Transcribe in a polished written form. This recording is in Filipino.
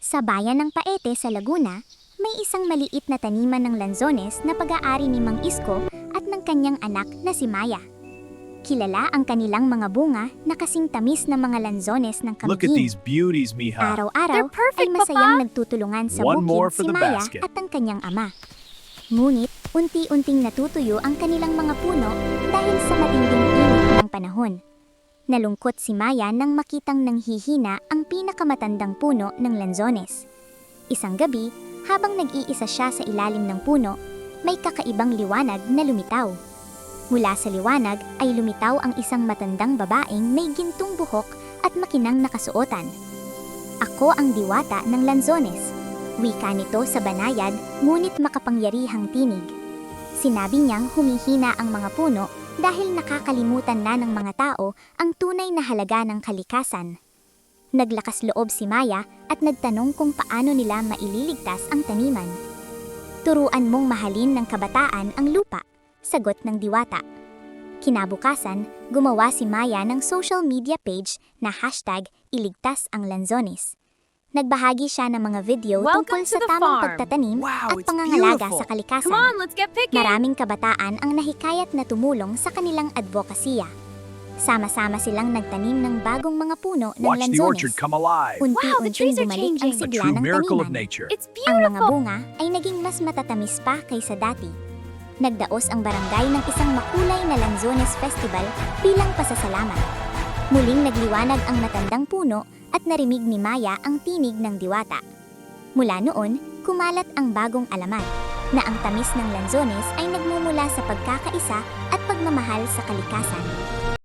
Sa bayan ng Paete sa Laguna, may isang maliit na taniman ng lanzones na pag-aari ni Mang Isko at ng kanyang anak na si Maya. Kilala ang kanilang mga bunga na kasing tamis ng mga lanzones ng Look at these kamgin. beauties, Mija. Araw-araw They're perfect, ay masayang Papa. nagtutulungan sa One more bukid for si the Maya basket. at ang kanyang ama. Ngunit, unti-unting natutuyo ang kanilang mga puno dahil sa matinding init ng panahon. Nalungkot si Maya nang makitang nanghihina ang pinakamatandang puno ng lanzones. Isang gabi, habang nag-iisa siya sa ilalim ng puno, may kakaibang liwanag na lumitaw. Mula sa liwanag ay lumitaw ang isang matandang babaeng may gintong buhok at makinang nakasuotan. Ako ang diwata ng lanzones. Wika nito sa banayad ngunit makapangyarihang tinig. Sinabi niyang humihina ang mga puno dahil nakakalimutan na ng mga tao ang tunay na halaga ng kalikasan. Naglakas loob si Maya at nagtanong kung paano nila maililigtas ang taniman. Turuan mong mahalin ng kabataan ang lupa, sagot ng diwata. Kinabukasan, gumawa si Maya ng social media page na #iligtas-ang-lanzones. Nagbahagi siya ng mga video tungkol Welcome to sa the tamang farm. pagtatanim Wow, at it's pangangalaga beautiful. sa kalikasan. Come on, let's get picking. Maraming kabataan ang nahikayat na tumulong sa kanilang advokasya. Sama-sama silang nagtanim ng bagong mga puno ng Watch the lanzones. orchard come alive. Wow, the Unti-unting trees are bumalik ang changing. A sigla true ng miracle of taniman. nature. It's Ang mga beautiful. bunga ay naging mas matatamis pa kaysa dati. Nagdaos ang barangay ng isang makulay na Lanzones Festival bilang pasasalamat. Muling nagliwanag ang matandang puno at narinig ni Maya ang tinig ng diwata. Mula noon, kumalat ang bagong alamat na ang tamis ng Lanzones ay nagmumula sa pagkakaisa at pagmamahal sa kalikasan.